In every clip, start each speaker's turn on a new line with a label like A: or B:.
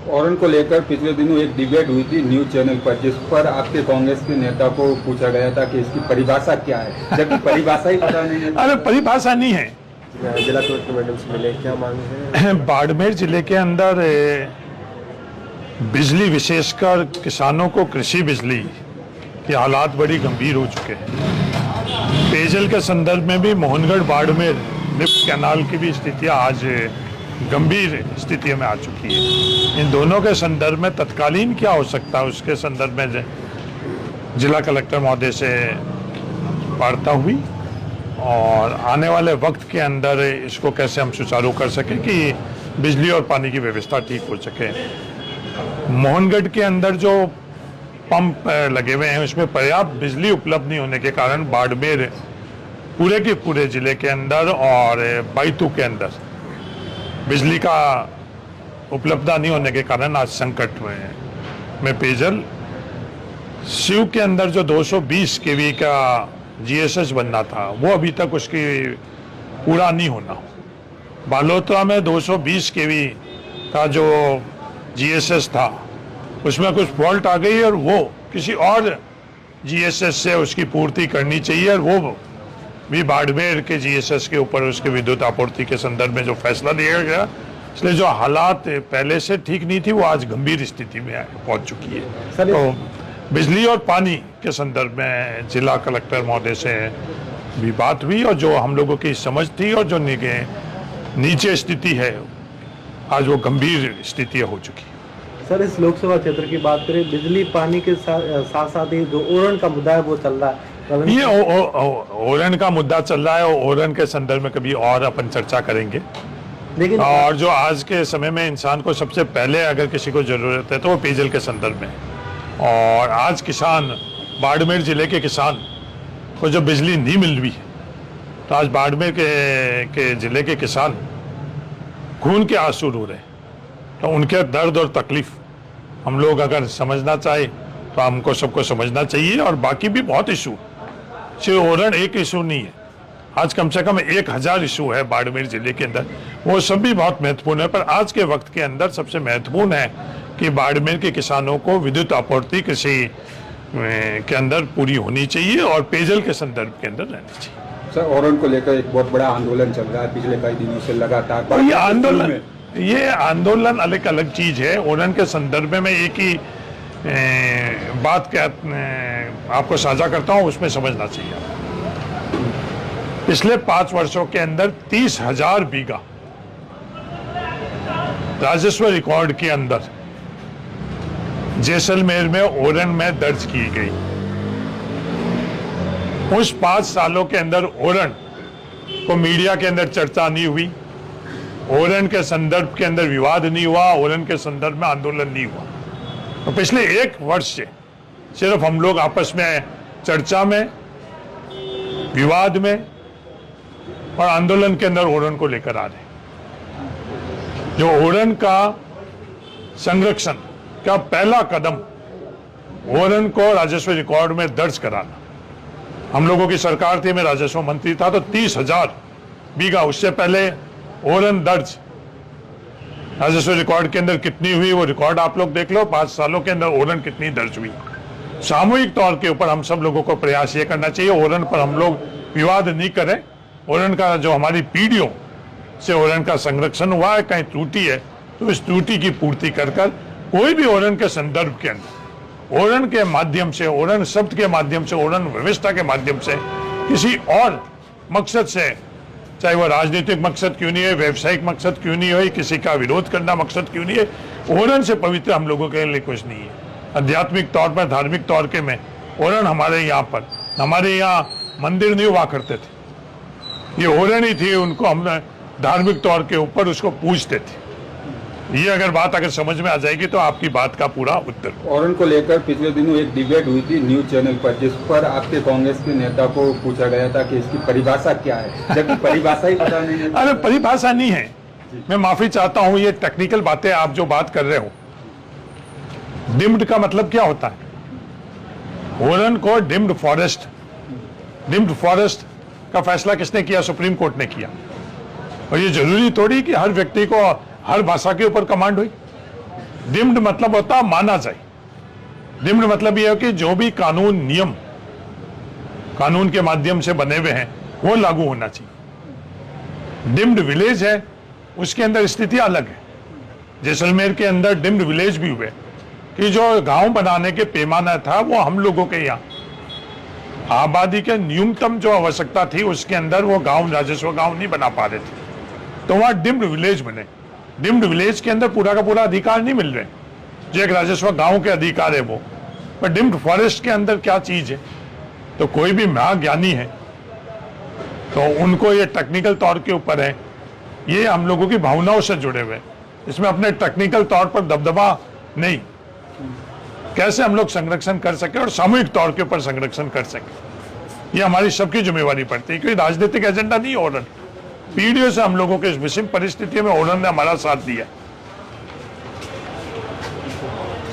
A: ओरन को लेकर पिछले दिनों एक डिबेट हुई थी न्यूज चैनल पर, जिस पर आपके कांग्रेस के नेता को पूछा गया था कि इसकी परिभाषा क्या है, जबकि परिभाषा ही पता नहीं है।
B: अरे परिभाषा नहीं है।
C: जिला कलेक्टर मैडम से मिले, क्या मांग है?
B: बाड़मेर जिले के अंदर बिजली, विशेषकर किसानों को कृषि बिजली के हालात बड़ी गंभीर हो चुके हैं। पेयजल के संदर्भ में भी मोहनगढ़ बाड़मेर लिफ्ट कैनाल की भी स्थितियां आज गंभीर स्थितियों में आ चुकी है। इन दोनों के संदर्भ में तत्कालीन क्या हो सकता है, उसके संदर्भ में जिला कलेक्टर महोदय से वार्ता हुई और आने वाले वक्त के अंदर इसको कैसे हम सुचारू कर सकें कि बिजली और पानी की व्यवस्था ठीक हो सके। मोहनगढ़ के अंदर जो पंप लगे हुए हैं उसमें पर्याप्त बिजली उपलब्ध नहीं होने के कारण बाड़मेर पूरे के पूरे जिले के अंदर और बाइतू के अंदर बिजली का उपलब्धता नहीं होने के कारण आज संकट में पेयजल। शिव के अंदर जो 220 केवी का जीएसएस बनना था वो अभी तक उसकी पूरा नहीं होना। बालोतरा में 220 केवी का जो जीएसएस था उसमें कुछ फॉल्ट आ गई और वो किसी और जीएसएस से उसकी पूर्ति करनी चाहिए और वो भी बाड़मेर के जीएसएस के ऊपर उसके विद्युत आपूर्ति के संदर्भ में जो फैसला लिया गया, इसलिए जो हालात पहले से ठीक नहीं थी वो आज गंभीर स्थिति में पहुंच चुकी है। तो बिजली और पानी के संदर्भ में जिला कलेक्टर महोदय से भी बात हुई और जो हम लोगों की समझ थी और जो नीचे स्थिति है आज वो गंभीर स्थितियां हो चुकी है।
C: सर, इस लोकसभा क्षेत्र की बात करें, बिजली पानी के साथ साथ ही जो ओरन का मुद्दा है वो चल रहा है।
B: ये ओरन का मुद्दा चल रहा है, ओरन के संदर्भ में कभी और अपन चर्चा करेंगे।
C: लेकिन
B: और जो आज के समय में इंसान को सबसे पहले अगर किसी को जरूरत है तो वो पेयजल के संदर्भ में। और आज किसान, बाड़मेर जिले के किसान को जो बिजली नहीं मिल रही है तो आज बाड़मेर के जिले के किसान खून के आंसू रो रहे हैं। तो उनके दर्द और तकलीफ हम लोग अगर समझना चाहे तो हमको सबको समझना चाहिए। और बाकी भी बहुत इशू, सिर्फ ओरन एक इशू नहीं है, आज कम से कम 1000 इशू है बाड़मेर जिले के अंदर, वो सब भी बहुत महत्वपूर्ण है। पर आज के वक्त के अंदर सबसे महत्वपूर्ण है कि बाड़मेर के किसानों को विद्युत आपूर्ति कृषि के अंदर पूरी होनी चाहिए और पेयजल के संदर्भ के अंदर रहनी चाहिए।
A: सर, ओरन को लेकर एक बहुत बड़ा आंदोलन चल रहा है पिछले कई दिनों से लगातार।
B: और ये आंदोलन अलग अलग चीज है। ओरन के संदर्भ में एक ही बात आपको साझा करता हूं, उसमें समझना चाहिए। पिछले 5 वर्षों के अंदर 30,000 बीघा राजस्व रिकॉर्ड के अंदर जैसलमेर में ओरन में दर्ज की गई। उस 5 सालों के अंदर ओरन को मीडिया के अंदर चर्चा नहीं हुई, ओरन के संदर्भ के अंदर विवाद नहीं हुआ, ओरन के संदर्भ में आंदोलन नहीं हुआ। तो पिछले 1 वर्ष से सिर्फ हम लोग आपस में चर्चा में, विवाद में और आंदोलन के अंदर ओरन को लेकर आ रहे हैं। जो ओरन का संरक्षण का पहला कदम, ओरन को राजस्व रिकॉर्ड में दर्ज कराना। हम लोगों की सरकार थी, मैं राजस्व मंत्री था, तो 30,000 बीघा, उससे पहले ओरन दर्ज राजस्व रिकॉर्ड के अंदर कितनी हुई वो रिकॉर्ड आप लोग देख लो। 5 सालों के अंदर ओरन कितनी दर्ज हुई। सामूहिक तौर के ऊपर हम सब लोगों को प्रयास ये करना चाहिए, ओरन पर हम लोग विवाद नहीं करें। ओरन का जो हमारी पीढ़ियों से ओरन का संरक्षण हुआ है, कहीं त्रुटि है तो इस त्रुटि की पूर्ति कर कोई भी ओरन के संदर्भ के अंदर, ओरन के माध्यम से, ओरन शब्द के माध्यम से, ओरन व्यवस्था के माध्यम से किसी और मकसद से, चाहे वो राजनीतिक मकसद क्यों नहीं है, व्यवसायिक मकसद क्यों नहीं हो, किसी का विरोध करना मकसद क्यों नहीं है, ओरन से पवित्र हम लोगों के लिए कुछ नहीं है। आध्यात्मिक तौर पर, धार्मिक तौर के में ओरन हमारे यहाँ मंदिर नहीं हुआ करते थे, ये ओरन ही थी, उनको हम धार्मिक तौर के ऊपर उसको पूजते थे। ये अगर बात अगर समझ में आ जाएगी तो आपकी बात का पूरा उत्तर।
A: ओरन को लेकर पिछले दिनों एक डिबेट हुई थी न्यूज चैनल पर, जिस पर आपके कांग्रेस के नेता को पूछा गया था कि इसकी परिभाषा क्या है, जबकि परिभाषा ही पता नहीं है।
B: अरे परिभाषा नहीं है, मैं माफी चाहता हूं, ये टेक्निकल बातें आप जो बात कर रहे हो। डिम्ड का मतलब क्या होता है? ओरन को डिम्ड फॉरेस्ट का फैसला किसने किया? सुप्रीम कोर्ट ने किया। और ये जरूरी थोड़ी कि हर व्यक्ति को हर भाषा के ऊपर कमांड हुई। डिम्ड मतलब होता है माना जाए। डिम्ड मतलब यह है कि जो भी कानून नियम कानून के माध्यम से बने हुए हैं वो लागू होना चाहिए। डिम्ड विलेज है, उसके अंदर स्थिति अलग है। जैसलमेर के अंदर डिम्ड विलेज भी हुए कि जो गांव बनाने के पैमाना था वो हम लोगों के यहाँ आबादी के न्यूनतम जो आवश्यकता थी उसके अंदर वो गांव राजस्व गांव नहीं बना पा रहे थे, तो वहां डिम्ड विलेज बने। डिम्ड विलेज के अंदर पूरा का पूरा अधिकार नहीं मिल रहे, जो एक राजस्व गांव के अधिकार है वो। पर डिम्ड फॉरेस्ट के अंदर क्या चीज है, तो कोई भी महाज्ञानी है तो उनको ये टेक्निकल तौर के ऊपर है, ये हम लोगों की भावनाओं से जुड़े हुए, इसमें अपने टेक्निकल तौर पर दबदबा नहीं, कैसे हम लोग संरक्षण कर सके और सामूहिक तौर के ऊपर संरक्षण कर सके, ये हमारी सबकी जिम्मेवारी पड़ती है। क्योंकि राजनीतिक एजेंडा नहीं ओरन, पीढ़ियों से हम लोगों के इस विषम परिस्थिति में ओरन ने हमारा साथ दिया।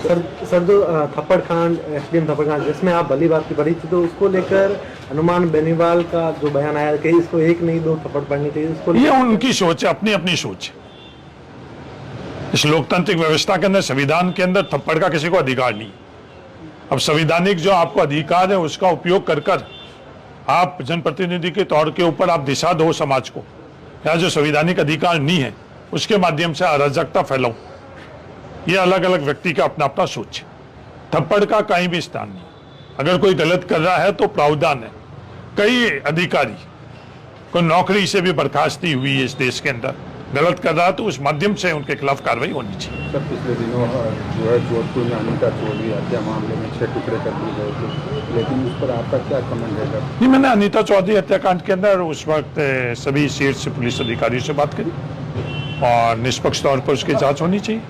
C: सर जो थप्पड़ कांड, एसडीएम थप्पड़ कांड जिसमें आप भली बात की पड़ी थी, तो उसको लेकर हनुमान बेनीवाल का जो बयान आया कि इसको एक नहीं दो थप्पड़ पड़नी चाहिए, इसको
B: ये उनकी सोच है, अपनी अपनी सोच है। इस लोकतांत्रिक व्यवस्था के अंदर, संविधान के अंदर थप्पड़ का किसी को अधिकार नहीं। अब संवैधानिक जो आपको अधिकार है उसका उपयोग कर कर आप जनप्रतिनिधि के तौर के ऊपर आप दिशा दो समाज को, या जो संवैधानिक अधिकार नहीं है उसके माध्यम से अराजकता फैलाओ, ये अलग अलग व्यक्ति का अपना अपना सोच है। थप्पड़ का कहीं भी स्थान नहीं। अगर कोई गलत कर रहा है तो प्रावधान है। कई अधिकारी को नौकरी से भी बर्खास्ती हुई है इस देश के अंदर, गलत कर रहा है तो उस माध्यम से उनके खिलाफ कार्रवाई होनी चाहिए।
A: सर पिछले दिनों जो है जोधपुर में अनिता चौधरी हत्या मामले में 6 टुकड़े कर दिए गए थे, लेकिन उस पर आपका क्या कमेंट है?
B: नहीं, मैंने अनिता चौधरी हत्याकांड के अंदर उस वक्त सभी शीर्ष पुलिस अधिकारियों से बात करी और निष्पक्ष तौर पर उसकी जांच होनी चाहिए।